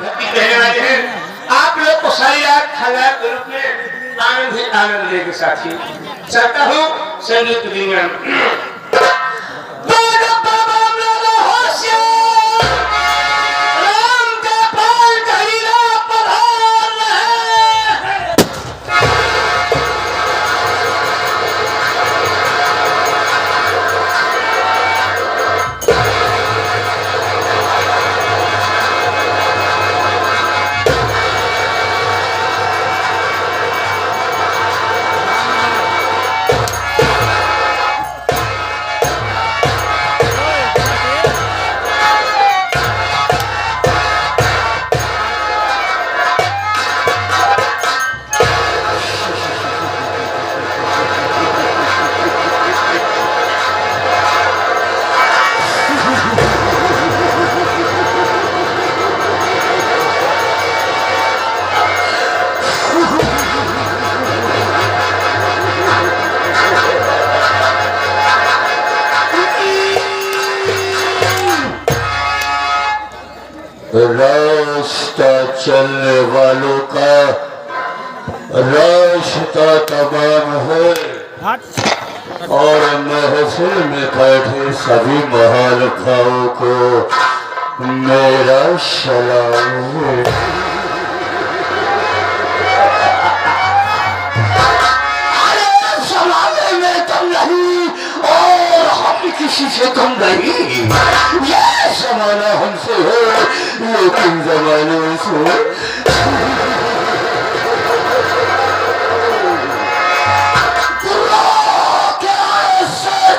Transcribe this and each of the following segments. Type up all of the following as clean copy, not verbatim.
भक्ति कहने वाले हैं। आप लोग को सारी खाना के रूप में आनंद ही आनंद लेके साथी चाहता हूँ संगीत दुनिया रास्ता चलने वालों का रास्ता तमाम है और महफिल में बैठे सभी महाल खाओं को मेरा सलाम है। अरे सलाम में तुम नहीं और हम किसी से कम नहीं। ये जमाना हमसे है लेकिन जमाने से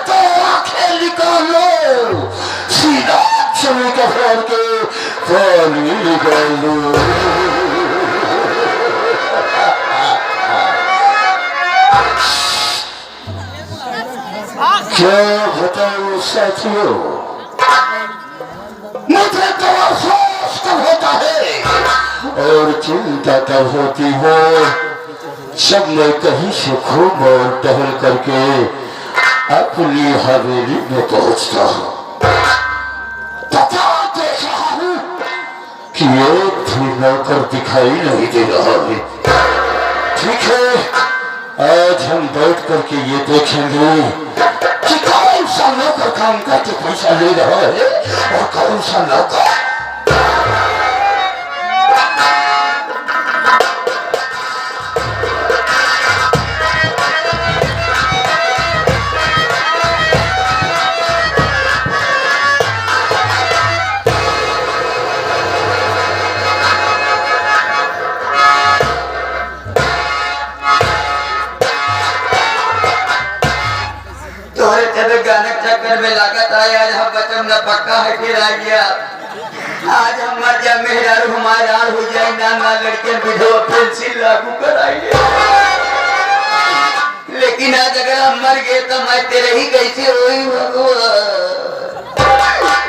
तो आंखें निकालो सीधा समय का फाड़ के पानी निकाल दो। क्या बताऊं साथियों, मुझे तो अफसोस तब होता है और चिंता तब होती है जब मैं कहीं से घूम और टहल करके अपनी हवेली में पहुंचता हूँ तथा देख रहा हूँ कि एक भी नौकर दिखाई नहीं दे रहा है। ठीक है, आज हम बैठ करके ये देखेंगे कि कौन सा नौकर काम करके पैसा ले रहा है और कौन सा नौकर। गाने चक्कर में लागत आया आज हम बचन न पक्का है फिर आ गया। आज हम मर जा मेहरारू हमारा हो जाए ना लड़के विधवा पेंसिल लागू कराइए। लेकिन आज अगर हम मर गए तो मैं तेरे ही कैसे होई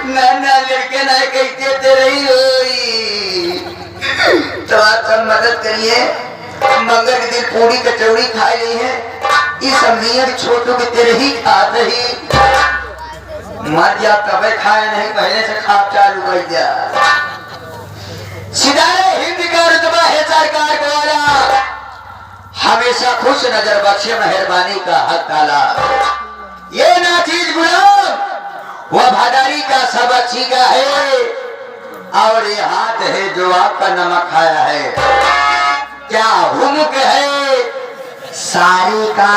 ना लड़के ना कैसे तेरे ही होई। तो आप सब मदद करिए। मंगल के दिन पूरी कचौड़ी खाई ली है इस समझिए छोटू के तेरे ही खाते ही मर जा कभी खाए नहीं पहले से खा चालू कर दिया। सिदारे हिंद का रुतबा है सरकार द्वारा हमेशा खुश नजर बख्शे मेहरबानी का हक डाला। ये ना चीज गुलाम वफादारी का सबक सीखा है और ये हाथ है जो आपका नमक खाया है। क्या हुमुक है सारी का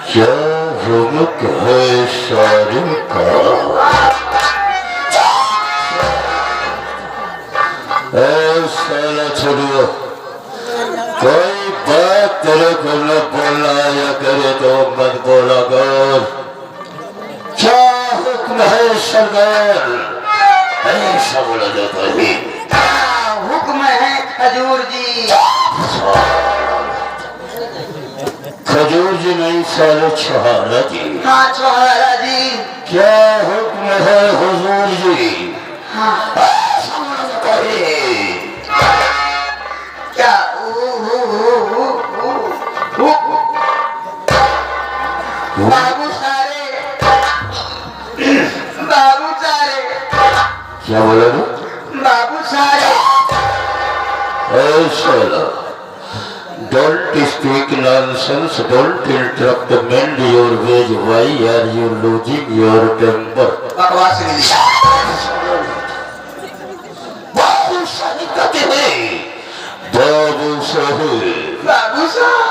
क्या रुमक है सारी का साला छोड़ियो कोई बात तेरे को न बोलना या करे तो मत बोला कर। क्या हुक्म है सरदार ऐसा बोला जाता है। हुक्म है जी नहीं साले छुहारा जी। हाँ चौहारा जी। क्या हुक्म है हुजूर जी? हाँ क्या बाबू सारे बाबू सारे क्या बोला रे? बाबू सारे Don't speak nonsense. Don't interrupt the man your ways. Why are you losing your temper? बकवास नहीं। बाबू साहब कहते हैं। बाबू साहब। बाबू साहब।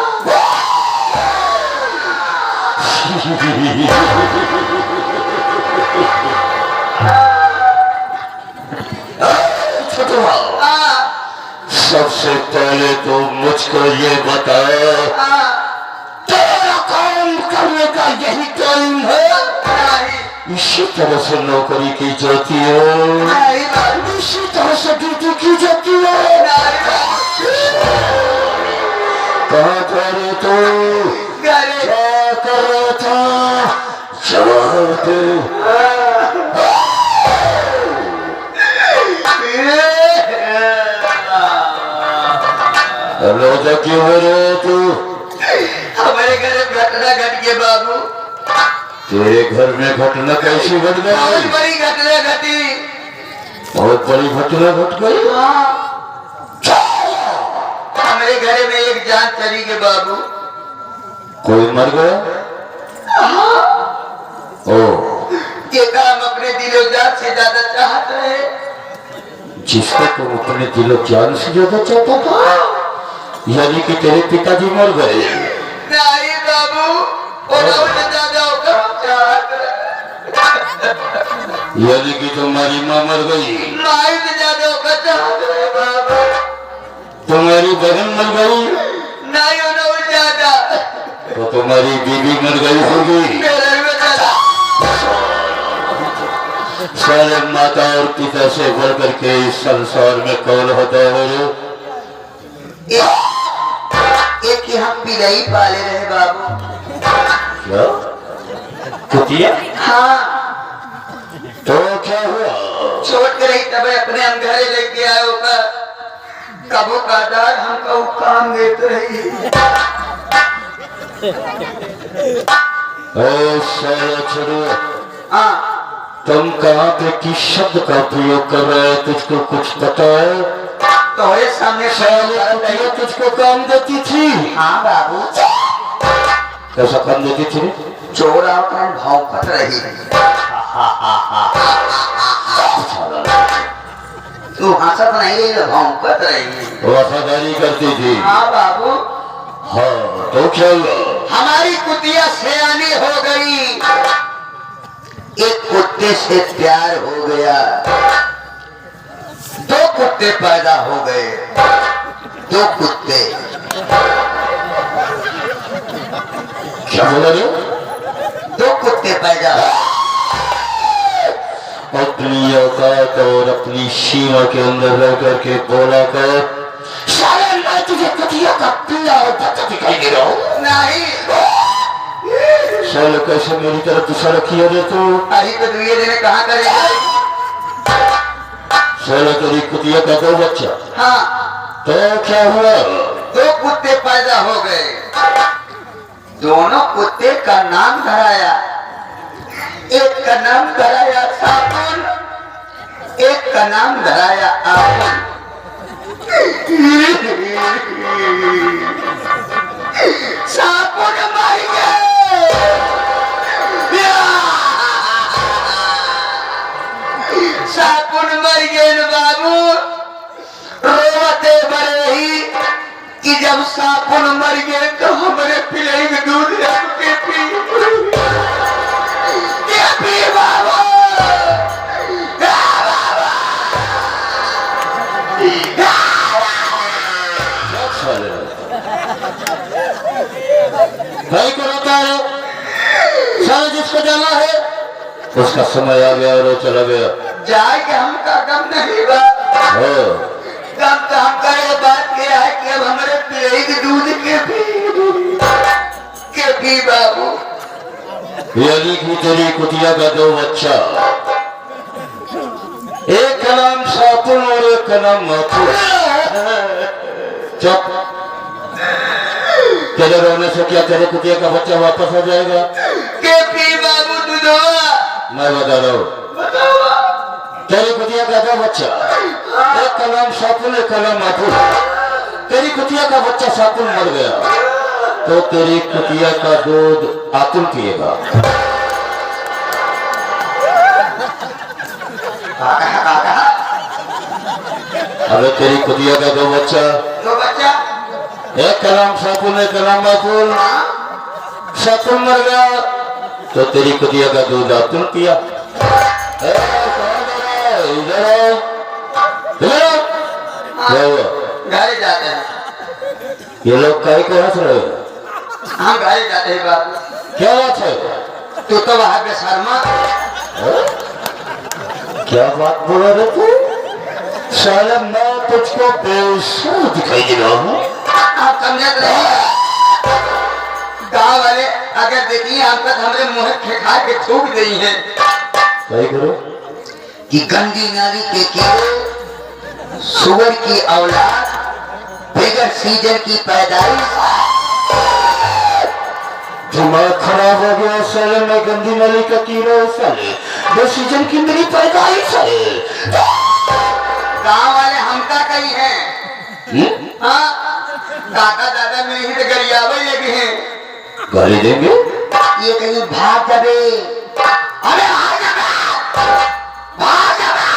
सबसे पहले तो मुझको ये बता, तेरा काम करने का यही टाइम है? इसी तरह से नौकरी की जाती है, इसी तरह से ड्यूटी की जाती है। कहाँ जा रहे तो क्या कर रहा था? जवाब दे। रोजा क्यों हो रहे तू? हमारे घर में घटना घट गई बाबू। तेरे घर में घटना कैसी घट गई? बहुत बड़ी घटना घटी। बहुत बड़ी घटना घट गई? हमारे घर में एक जान चली गई बाबू। कोई मर गया? ओ, ये काम अपने दिलो जान से ज्यादा चाहत रहे। जिसको तुम अपने दिलो जान से ज्यादा चाहता था, यानी कि तेरे पिताजी मर गए? नहीं बाबू, ज्यादा यानी कि तुम्हारी माँ मर गई? माई से ज्यादा चाहत रहे बाबू। तुम्हारी बहन मर गई? नहीं उन्होंने ज्यादा। तो तुम्हारी बीवी मर गई होगी? सारे माता और पिता से बढ़कर के इस संसार में कौन होता है? एक ही हम बिलाई पाले रहे बाबू। क्या कुतिया? हाँ। तो क्या हुआ? छोट के रही तब अपने हम घरे लेके आए होगा। कबो का दार हमको काम देते रही। छोड़ो। हाँ। तुम कहाँ पे किस शब्द का प्रयोग कर रहे हो? तुझको कुछ पता है? तुम्हारे सामने तुझको काम देती थी? हाँ बाबू। कैसा काम देती थी? चोर आकर भाव कर रही। तू हंसत नहीं है, भाव कर रही। वफादारी करती थी? हाँ बाबू। हाँ, तो क्या हुआ? हमारी कुतिया सयानी हो गई। एक कुत्ते से प्यार हो गया। दो कुत्ते पैदा हो गए। दो कुत्ते। क्या बोला रे? दो कुत्ते पैदा। अपनी औकात और अपनी सीमा के अंदर रह करके बोला कर। साले मैं तुझे कुतिया का पिल्ला और बच्चा दिखाई दे रहा हूँ? नहीं। साले कैसे मेरी तरफ इशारा किया रे तू? अभी तो दुनिया देने कहाँ करेगा? साले तेरी कुतिया का दो बच्चा? हाँ। तो क्या हुआ? दो कुत्ते पैदा हो गए। दोनों कुत्ते का नाम धराया। एक का नाम धराया साबुन, एक का नाम धराया आपुन। साबुन मर गए। साबुन मर गए बाबू। रोते बड़े ही कि जब साबुन मर गए तो हमारे पिलाई में दूध के पी बाबू। भाई को रोता है? सारा जिसको जाना है उसका समय आ गया और वो चला गया। जाए हमका गम नहीं बा। गम तो हम करे बात क्या है कि अब हमारे पिलाई के दूध के की बाबू। यानी कि तेरी कुतिया का दो बच्चा, एक का नाम सातुन और एक का नाम माथुर। चुप। तेरे रोने से क्या तेरे कुतिया का बच्चा वापस आ जाएगा? के पी बाबू दुधवा। मैं बता रहा हूँ, तेरी कुतिया का दो बच्चा, एक का नाम सातुन एक का नाम माथुर। तेरी कुतिया का बच्चा सातुन मर गया तो तेरी कुतिया का दूध आतुल पिएगा। अबे तेरी कुतिया का दो बच्चा, एक का नाम सातुन एक का नाम माथुर। सातुन मर गया तो तेरी कुतिया का दूध आतुल पिया। इधर आओ, इधर आओ। क्या हुआ? घर जाते हैं ये लोग काहे को हंस रहे हो? हम, घर जाते हैं बाबू। क्या बात है? तू तो वहां पे शर्मा। क्या बात बोल रहे तू? साला मैं तुझको बेशर्म दिखाई दे रहा हूँ। आप समझ रहे गाँव वाले अगर देखिए हम तक हमारे मुँह खा के थूक गई है सही करो कि गंदी नाली के कीड़े, सुअर की औलाद, बगैर सीजन की पैदाइश। दिमाग खराब हो गया साले। मैं गंदी नाली का कीड़ा हूँ साले, दो सीजन की मेरी पैदाइश है। गाँव वाले हमका कही है। हाँ, दादा दादा मेरे ही तो गरियावे लगे हैं। गाली देंगे? ये कहीं भाग जावे। अरे भाग जावे, भाग जावे,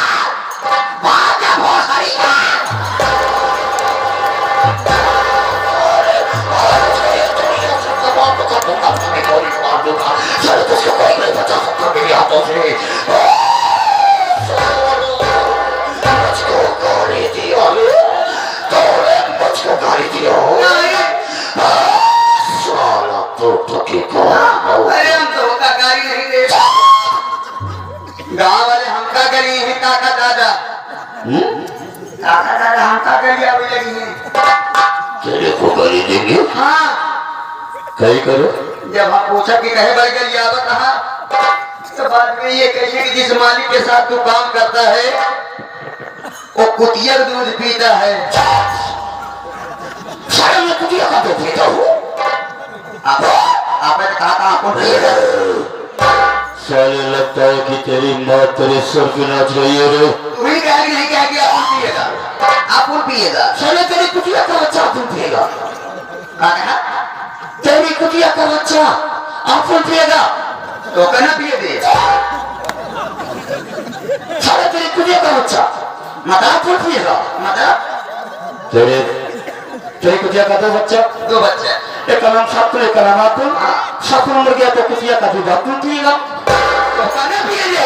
भाग जा बहुत सारी। साले तुझको कोई नहीं बचा सकता मेरे हाथों से। मुझको गाली दिया, तूने मुझको गाली दिया। साला तो अरे हम तो का गाड़ी नहीं दे। गाँव वाले हमका गली है काका दादा। काका दादा हमका गली अभी लगी है। तेरे को गाली देंगे? हाँ, कहीं करो। जब हम पूछा कि कहे बड़ी गली आवत कहा तो बाद में ये कहिए कि जिस मालिक के साथ तू काम करता है वो कुतिया का दूध पीता है। साला मैं कुतिया का दूध पीता हूँ? आपने कहा था आपको पिएगा। साले लगता है कि तेरी माँ तेरे सर पे नाच रही है रे। वही कहा कि नहीं कहा कि आप पिएगा, आप पिएगा। साले तेरी कुतिया का बच्चा तुम पिएगा। कहा तेरी कुतिया का बच्चा आप पिएगा तो कहना पिए दे। साले तेरी कुतिया का बच्चा मतलब पिएगा। मतलब तेरी कुतिया का दो बच्चा, दो बच्चे, एक का नाम सातुन एक का नाम आतुल। सातुन मर गया तो कुतिया का दूध आतुल पिएगा। तो कहना पिए दे।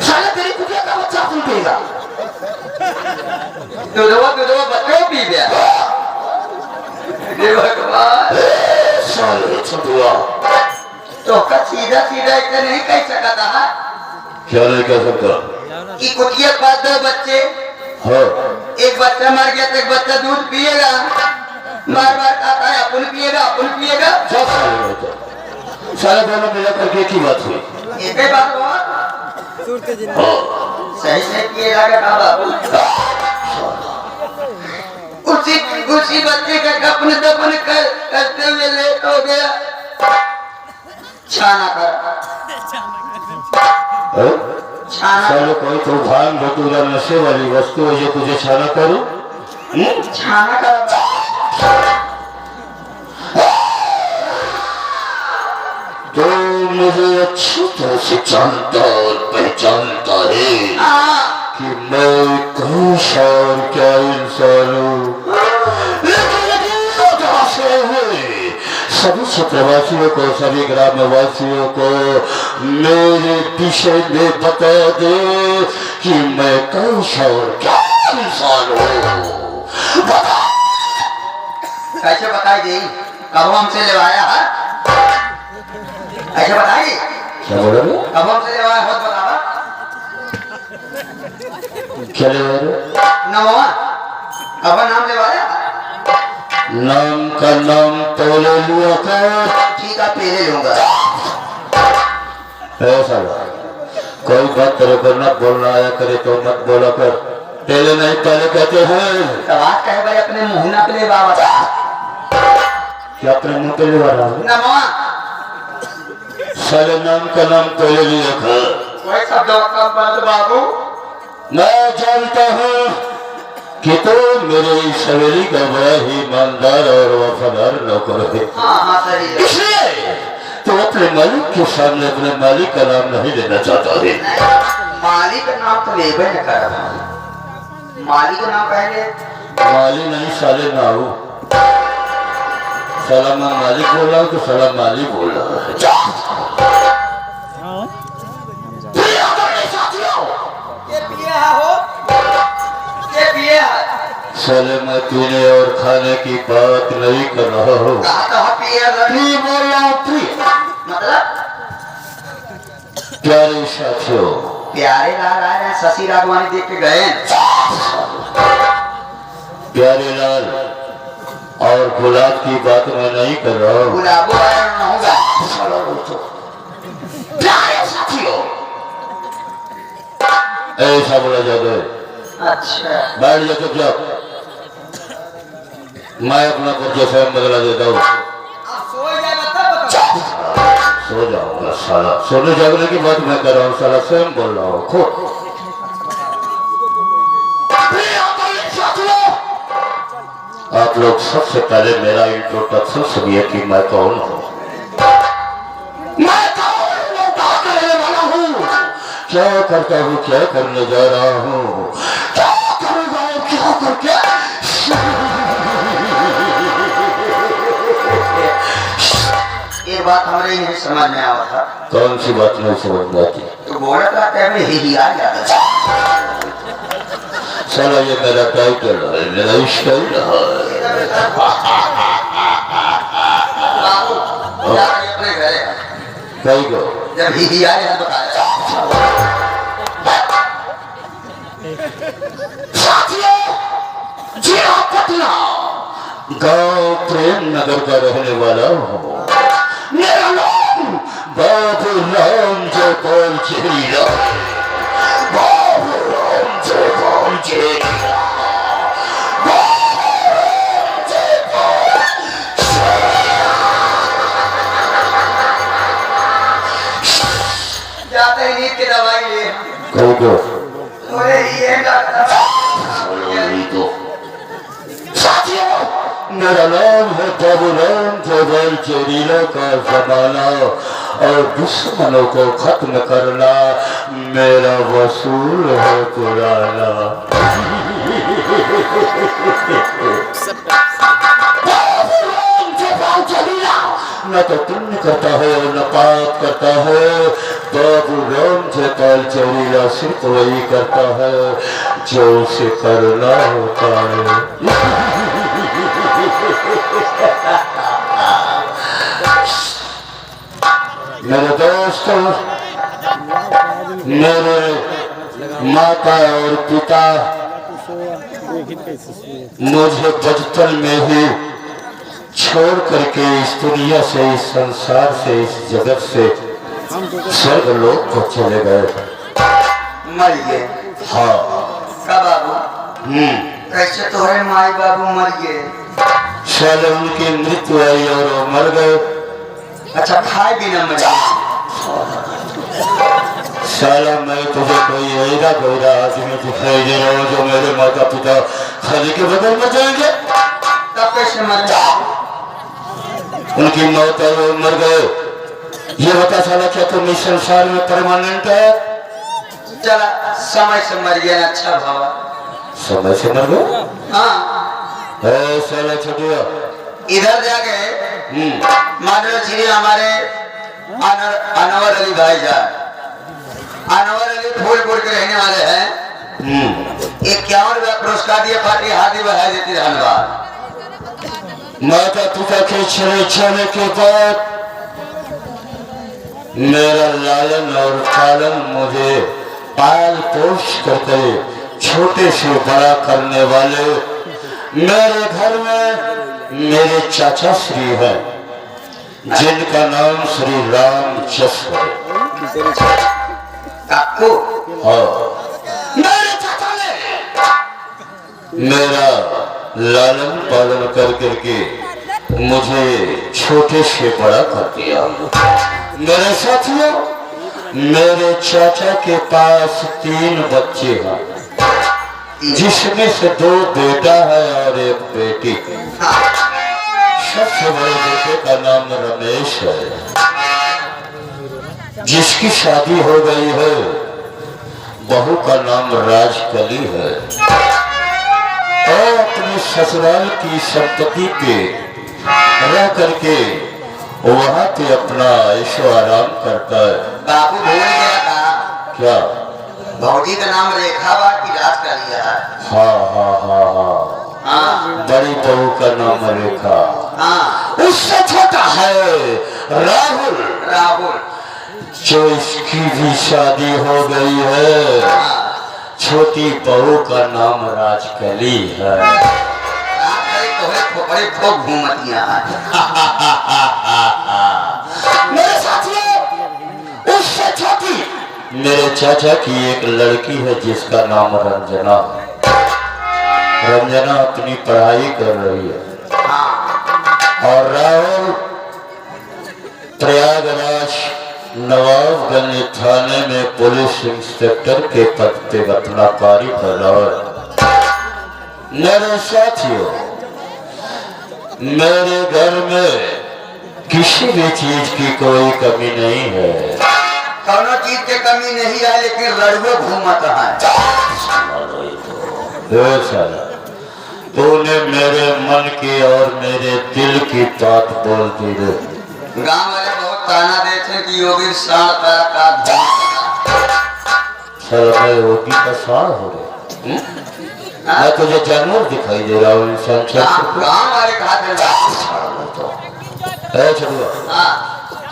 साले तेरी कुतिया का बच्चा आतुल पिएगा। दूधवा बच्चों पी गया। हे भगवान, साले छुआ तो का सीधा सीधा इतना नहीं कह सकता था क्या नहीं कह सकता? कि कुतिया के पास दो बच्चे, हाँ, एक बच्चा मर गया तो एक बच्चा दूध पिएगा। बार बार कहता है अपन पिएगा, अपन पिएगा। क्या साले दोनों मिला करके एक ही बात हुई। एक ही बात हुआ। सही से पिएगा क्या बाबू? उसी बच्चे का कपन दफन करते हुए लेट हो गया। छाना कर छाना साले कोई तो भांग भटूरा नशे वाली वस्तु है जो तुझे छाना करूं? छाना कर। तो मुझे अच्छी तरह से जानता और पहचानता है कि मैं कैसा और क्या इंसान हूँ। सभी क्षेत्रवासियों को, सभी ग्रामवासियों को मेरे विषय में बता दे कि मैं कैसा और क्या इंसान हूँ। कैसे बताई दी? कब हमसे लेवाया है? ऐसे बताइए। क्या बोल रहे? कब हमसे लेवाया बहुत बतावा। क्या ले रहे? नवा कब नाम लेवाया? नाम का नाम तो ले लिया कर। ठीक है पहले लूंगा। ऐसा कोई बात तेरे को न बोलना आया करे तो मत बोला कर। पहले नहीं पहले कहते हैं। बात कहे भाई अपने मुंह ना पे बाबा। क्या अपने मुंह पे ले रहा हूँ? नमवा साले नाम का नाम तो ले लिया कर। कोई शब्द का बंद बाबू। मैं जानता हूँ कि तो मेरे इस हवेली का बड़ा ही ईमानदार और वफादार नौकर है। हाँ सही है। इसलिए तो अपने मालिक के सामने अपने मालिक का नाम नहीं लेना चाहता है। मालिक का नाम तो ले न कर। मालिक का नाम पहले माली नहीं साले ना हो। साला मैं मालिक बोल रहा हूँ तो साला माली बोल रहा है। साले मैं पीने और खाने की बात नहीं कर रहा हूँ। प्रिय बोल रहा हूँ प्रिय। मतलब प्यारे साथियों, प्यारे लाल आए हैं शशि राघवानी देख के गए। प्यारे लाल और गुलाब की बात मैं नहीं कर रहा हूँ। गुलाबो होगा। प्यारे साथियों, ऐसा बोला जाता है। अच्छा बैठ जा चुपचाप। मैं अपना परिचय स्वयं बदला देता हूँ। सो जाऊंगा साला। सोने जागने की बात मैं कर रहा हूँ साला, स्वयं बोल रहा हूँ खुद। आप लोग सबसे पहले मेरा इंट्रोडक्शन सुनिए कि मैं कौन हूँ। मैं क्या करता हूँ, क्या करने जा रहा हूँ, क्या करूँगा, क्या करके। ये बात हमारे नहीं समझ में आवा था। कौन सी बात नहीं समझ में आती? तो बोला था कि ही आ जाता था। साला ये मेरा टाइटल है, मेरा स्टाइल है। बाबू अपने घरे कहीं को जब ही आ जाए बताया। पटना गांव प्रेम नगर का रहने वाला हूँ। मेरा नाम बाबू राम जयपाल चेरिया। बाबू राम जयपाल चेरिया। जाते ही नींद की दवाई ले। कहीं को अरे ये मेरा नाम है बाबू राम जयपाल चेरिया का जमाना और दुश्मनों को खत्म करना मेरा वसूल है पुराना। न तो पुण्य करता है और न पाप करता है। बाबू राम जयपाल चेरिया सिर्फ वही करता है जो उसे करना होता है। मेरे दोस्तों, मेरे माता और पिता मुझे बचपन में ही छोड़ करके इस दुनिया से, इस संसार से, इस जगत से स्वर्ग लोक को चले गए। मर गए। हाँ। का बाबू कैसे तुम्हारे माई बाबू मर गए? शायद उनकी मृत्यु आई और वो मर गए। अच्छा खाए भी न मरे। साला मैं तुझे कोई ऐसा कोयरा आदमी दिखाई दे रहा हूँ जो मेरे माता पिता खाली के बगल में जाएंगे? तब कैसे मर उनकी मौत है, वो मर गए। ये बता साला क्या तुम इस संसार में परमानेंट है? चला समय से मर गया। अच्छा भावा समय से मर गए। हाँ साला छोटिया इधर जाके माधव श्री हमारे अनवर अली भाई जान, अनवर अली फूलपुर के रहने वाले हैं। 51 रुपया पुरस्कार दिए पार्टी हाथी बढ़ाई देती धन्यवाद। माता पिता के चले जाने के बाद मेरा लालन और पालन मुझे पाल पोष करके छोटे से बड़ा करने वाले मेरे घर में मेरे चाचा श्री हैं, जिनका नाम श्री राम जस है। काकू हाँ, मेरे चाचा ने मेरा लालन पालन कर करके मुझे छोटे से बड़ा कर दिया। मेरे साथियों, मेरे चाचा के पास 3 बच्चे हैं, जिसमें से 2 बेटा है और 1 बेटी। सबसे बड़े बेटे का नाम रमेश है, जिसकी शादी हो गई है। बहू का नाम राजकली है और अपने ससुराल की संपत्ति पे रह करके वहाँ पे अपना ऐशो आराम करता है। बाबू भूल गया था क्या? भौजी का नाम रेखा बा की राज कर लिया है। हाँ हाँ हाँ हाँ, हाँ बड़ी बहू का नाम रेखा। हाँ उससे छोटा है राहुल, राहुल जो इसकी भी शादी हो गई है। छोटी बहू का नाम राजकली है। बड़े खूब घूमतियां मेरे साथियों, उससे छोटी मेरे चाचा की एक लड़की है, जिसका नाम रंजना है। रंजना अपनी पढ़ाई कर रही है और राहुल प्रयागराज नवाबगंज थाने में पुलिस इंस्पेक्टर के पद पे अपना कार्य कर रहा है। मेरे साथियों, मेरे घर में किसी भी चीज की कोई कमी नहीं है। दोनों चीज की कमी नहीं है, लेकिन लड़वे घूमत है। तूने मेरे मन की और मेरे दिल की बात बोल दी रे। गांव वाले बहुत ताना देते कि योगी साढ़ का चल मैं योगी का साढ़ हो रहे। मैं तुझे जानवर दिखाई दे रहा हूँ इंसान। गांव वाले कहा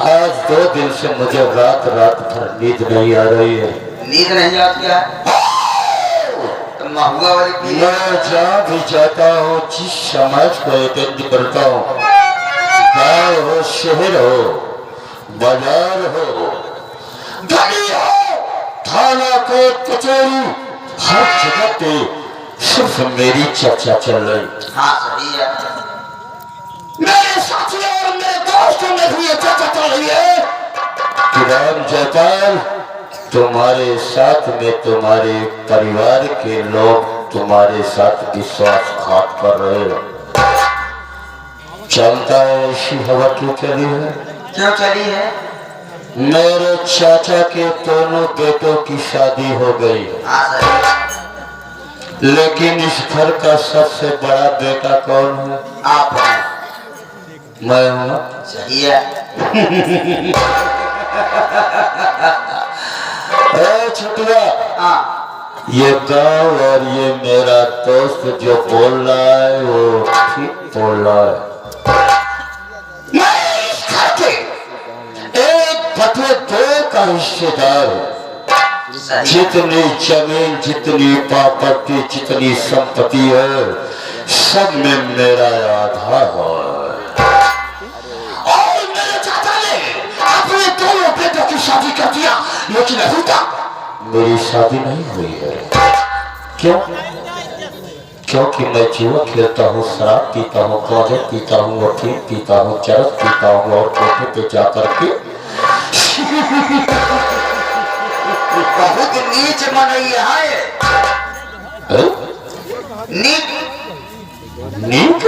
आज 2 दिन से मुझे रात भर नींद नहीं आ रही है। नींद नहीं आती है तो महुआ वाली पी। मैं जहाँ भी जाता हूँ, जिस समाज को अटेंड करता हूँ, गाँव हो, शहर हो, बाजार हो, गली हो, थाना कोर्ट कचहरी, हर जगह पे सिर्फ मेरी चर्चा चल रही। हाँ सही है। मेरे साथियों और मेरे दोस्तों में भी ये चर्चा चल रही है कि राम जयपाल, तुम्हारे साथ में तुम्हारे परिवार के लोग तुम्हारे साथ विश्वासघात कर रहे हो। चलता है ऐसी हवा क्यों चली है? क्यों चली है? मेरे चाचा के दोनों बेटों की शादी हो गई, हाँ सही। लेकिन इस घर का सबसे बड़ा बेटा कौन है? आप हैं। मैं हूँ। सही है। छुटिया, हाँ ये गांव और ये मेरा दोस्त जो बोल रहा है वो ठीक बोल रहा है। मैं इस घर के 1/2 का हिस्सेदार हूँ। जितनी जमीन, जितनी प्रॉपर्टी, जितनी संपत्ति है, सब में मेरा आधा है। और मेरे चाचा ने अपने दोनों बेटों की शादी कर दिया, लेकिन अभी तक मेरी शादी नहीं हुई है। क्यों? क्योंकि मैं जुआ खेलता हूँ, शराब पीता हूँ, गांजा पीता हूँ, अफीम पीता हूँ, चरस पीता हूँ और कोठे पे जाकर के बहुत नीच मनैया है। नीच नीक?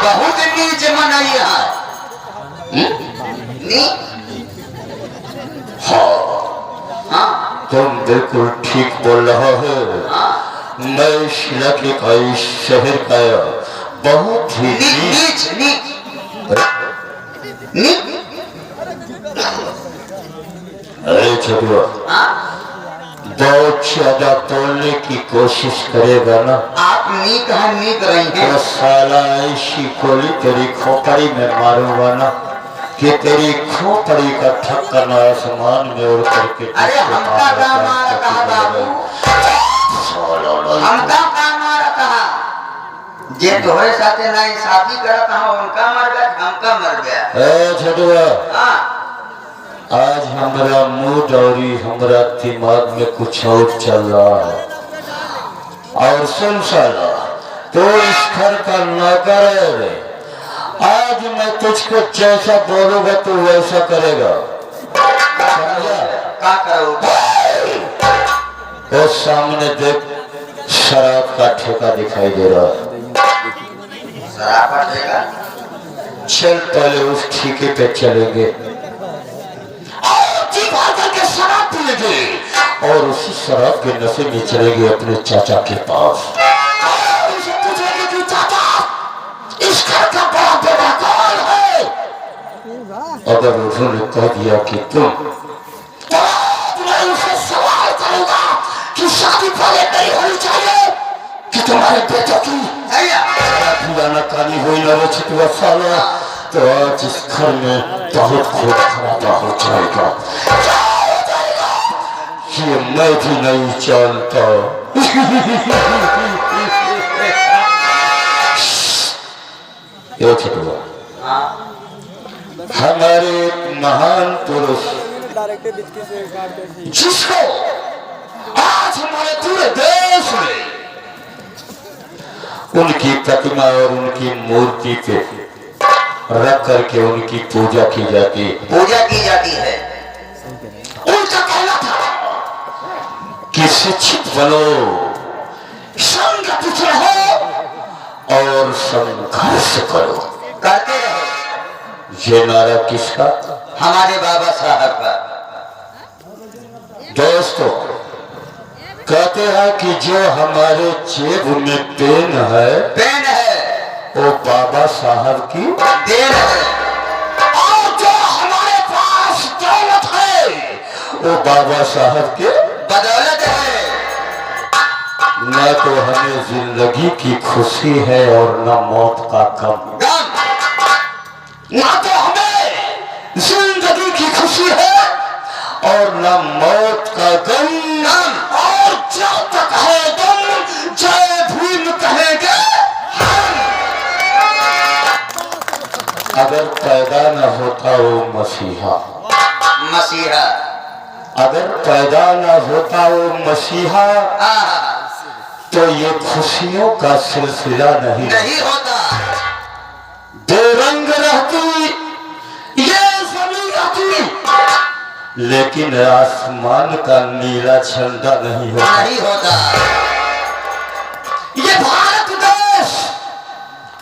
बहुत नीच मनैया है। नीच? हाँ तुम बिल्कुल ठीक बोल रहा हो। मैं इस इलाके का, इस शहर का बहुत ही नीच नीच नीच। अरे छोटुआ, बहुत ज्यादा तोड़ने की कोशिश करेगा ना, आप नीक है, नीक रही तो हैं। साला ऐसी गोली तेरी खोपड़ी में मारूंगा ना कि तेरी खोपड़ी का ठक्कर आसमान में उड़ करके। अरे हमका का मारा कहा बाबू, हमका का मारा कहा। जे तोहरे साथे ना इंसाफी करत हा उनका मर गया हमका मर गया। ए छटुआ, हाँ आज हमारा मूड और हमारा दिमाग में कुछ और चल रहा है। और सुन साला, तो इस घर का नौकर है रे। आज मैं तुझको जैसा बोलूंगा तू वैसा करेगा। समझा? का करो वो सामने देख, शराब का ठेका दिखाई दे रहा है। शराब का ठेका? चल पहले उस ठेके पे चलेंगे करके शराब पिएंगे और उसी शराब के नशे में चलेंगे अपने चाचा के पास और उसे पूछेंगे कि चाचा, इस घर का बड़ा बेटा कौन है? अगर उन्होंने कह दिया कि तुम, तो मैं उनसे सवाल करूंगा कि शादी पहले नहीं होनी चाहिए कि तुम्हारे बेटों की पुराना कहानी हुई ना छुआ साला। तो आज इस घर में बहुत खूब खराबा हो जाएगा, ये मैं भी नहीं जानता। ये छुआ, हमारे महान पुरुष जिसको आज हमारे पूरे देश में उनकी प्रतिमा और उनकी मूर्ति पे रख करके उनकी पूजा की जाती है। उनका कहना था कि शिक्षित बनो, संगठित रहो और संघर्ष करो। करते रहो। ये नारा किसका? हमारे बाबा साहब का। दोस्तों, कहते हैं कि जो हमारे जेब में पेन है वो बाबा साहब की देन है और जो हमारे पास दौलत है वो बाबा साहब के बदौलत है। न तो हमें जिंदगी की खुशी है और न मौत का गम। न तो हमें जिंदगी की खुशी है और न मौत का गम। और जब तक है दम जय भीम कहेंगे। अगर पैदा न होता वो मसीहा, अगर पैदा न होता वो मसीहा, तो ये खुशियों का सिलसिला नहीं होता। बेरंग रहती ये जमीन रहती, लेकिन आसमान का नीला झंडा नहीं होता। ये भारत देश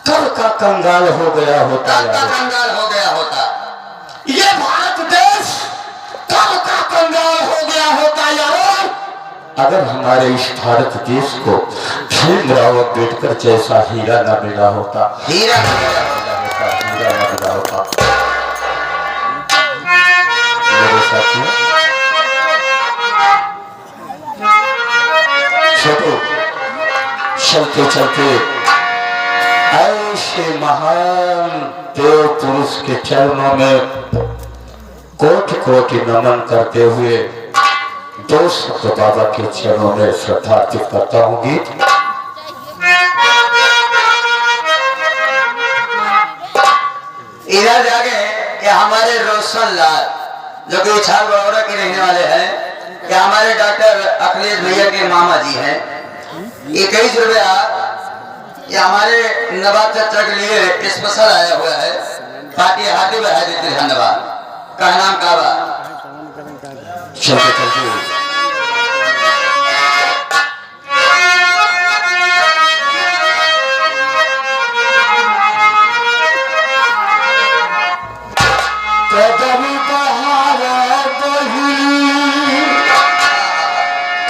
कब का कंगाल हो गया होता। ये भारत देश कब का कंगाल हो गया होता यार, अगर हमारे इस भारत देश को भीमराव अम्बेडकर जैसा हीरा न मिला होता। हीरा न मिला होता। मेरे साथियों, छोटो चलते चलते ऐसे महान देव पुरुष के चरणों में कोटि कोटि नमन करते हुए दो शब्द बाबा के चरणों में श्रद्धा अर्पित करता हूँ। गीत इधर जाके कि हमारे रोशन लाल जो कि उछाल बड़ौदा के रहने वाले हैं, कि हमारे डॉक्टर अखिलेश भैया के मामा जी हैं, 21 रुपया ये हमारे नवाब चाचा के लिए स्पेशल आया हुआ है। पार्टी हाथी बढ़ा देते हैं। धन्यवाद। कहना काबा चलते चलते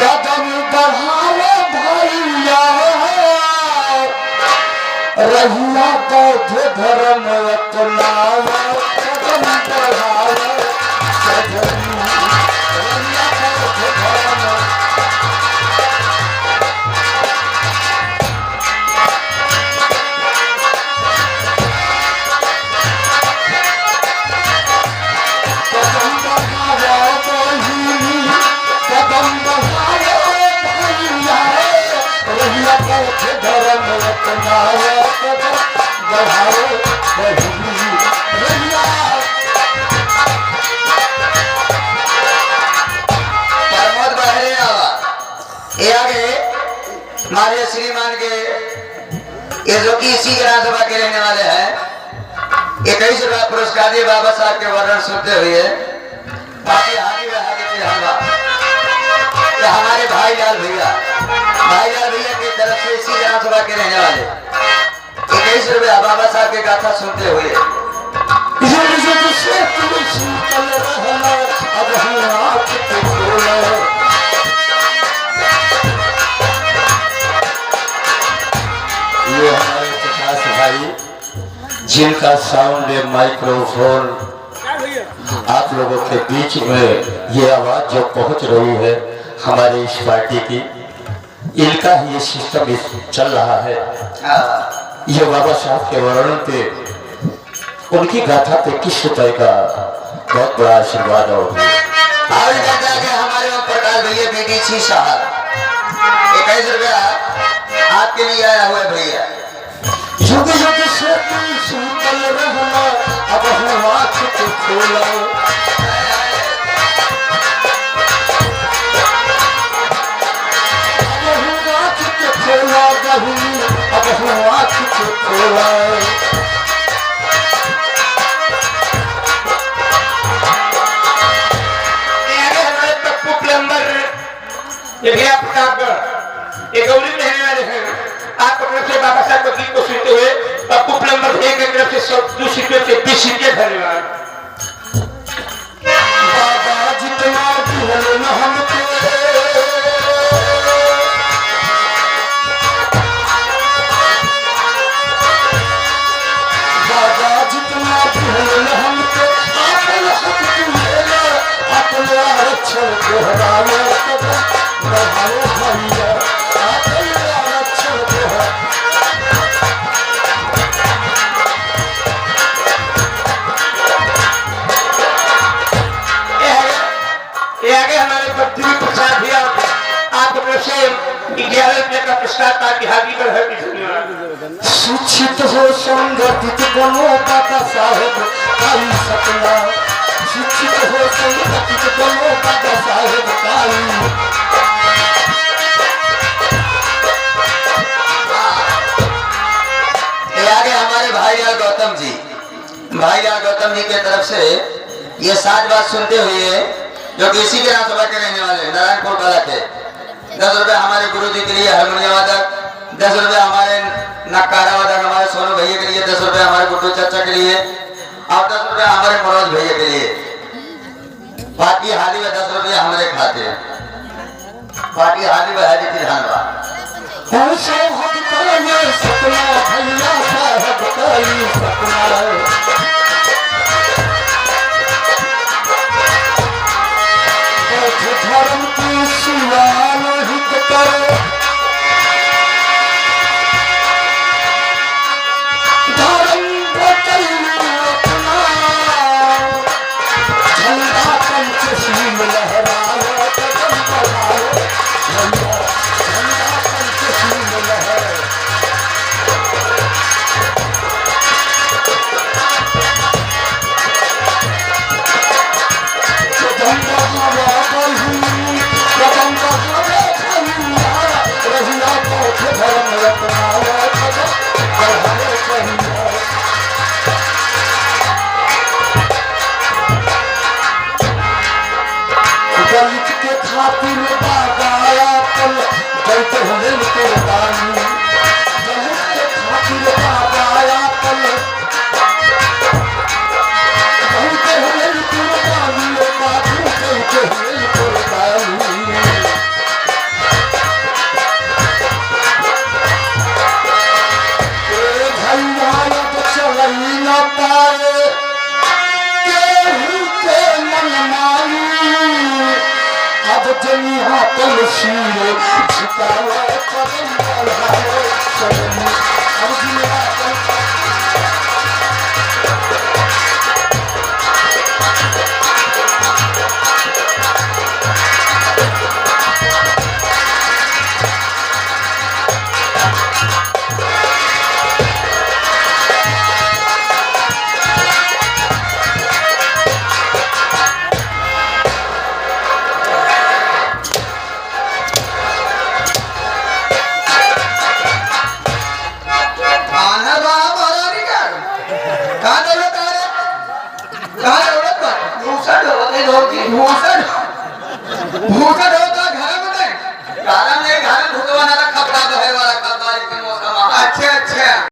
कदम बढ़ावे भैया रहिया बौद्ध धर्म अपनावे। कदम बढ़ावे धर्म अपनाओ बढ़ाओ प्रमोद बहरे आवा ये आगे हमारे श्रीमान के ये जो कि इसी विधानसभा के रहने वाले हैं 21 रुपया पुरस्कार दिए बाबा साहब के वर्णन सुनते हुए बाकी हाथी में हाथी तिरंगा ये हमारे भाईलाल भैया की तरफ से इसी विधानसभा के रहने वाले 21 रुपया बाबा साहब के गाथा सुनते हुए ये हमारे प्रकाश भाई जिनका साउंड माइक्रोफोन आप लोगों के बीच में ये आवाज जो पहुंच रही है हमारे इस पार्टी की इनका ही ये सिस्टम चल रहा है। ये बाबा साहब के वर्णन पे उनकी गाथा पे किस रुपए का बहुत बड़ा आशीर्वाद और हमारे ओम प्रकाश भैया बीडीसी साहब 21 रुपया आपके लिए आया हुआ भैया युग युग से तुम शीतल रहना अब हम आँख को खोलो अब हम आँख को खोलो हमारे पप्पू प्लम्बर ये भैया प्रतापगढ़ ये गौरी में रहने वाले हैं। आपको तरफ से बाबा साहब के गीत को सुनते हुए पप्पू प्लम्बर भैया की तरफ से 2 सीटों से 20 सीटें धन्यवाद। बाबा जितना दिल हमको आरक्षण दोहराओ बढ़ाओ भैया आरक्षण ये आगे हमारे पृथ्वी प्रसाद भैया आपको तरफ से 11 रुपये का पुरस्कार ताकि हाथी पर है धन्यवाद। शिक्षित हो संगठित बनो बाबा साहेब काई सपना शिक्षित हो संगठित बनो बाबा साहेब काई आगे हमारे भाईलाल गौतम जी के तरफ से ये 7 बात सुनते हुए जो कि इसी विधानसभा के रहने वाले नारायणपुर कला के 10 रुपए हमारे गुरु जी के लिए हारमोनियम वादक 10 रुपए हमारे नक्कारा वादक हमारे सोनू भैया के लिए 10 रुपए हमारे गुड्डू चाचा के लिए और 10 रुपए हमारे मनोज भैया के लिए बाकी हाली में 10 रुपए हमारे खाते बाकी हाली में हाली थी धन्यवाद। सपना भैया साहब काई सपना धर्म की सुवाल हित करो धर्म अपना झंडा पंचशील लहराओ कदम बढ़ाओ झंडा पंचशील लहराओ दलित के खातिर बाबा पल जलते हुए कुर्बानी दलित के खातिर बाबा पल जलते हुए कुर्बानी बाबू जलते हुए कुर्बानी भैया चलई न पाए केहू के मन मानी अब जनिया तुलसी झुकाओ कदम बढ़ाओ भाऊजी भूषण भूषण होता घरामध्ये घरामध्ये घालून भुगवणारा कपडा बाहेर वाला कपडा इथे मोठा अच्छा अच्छा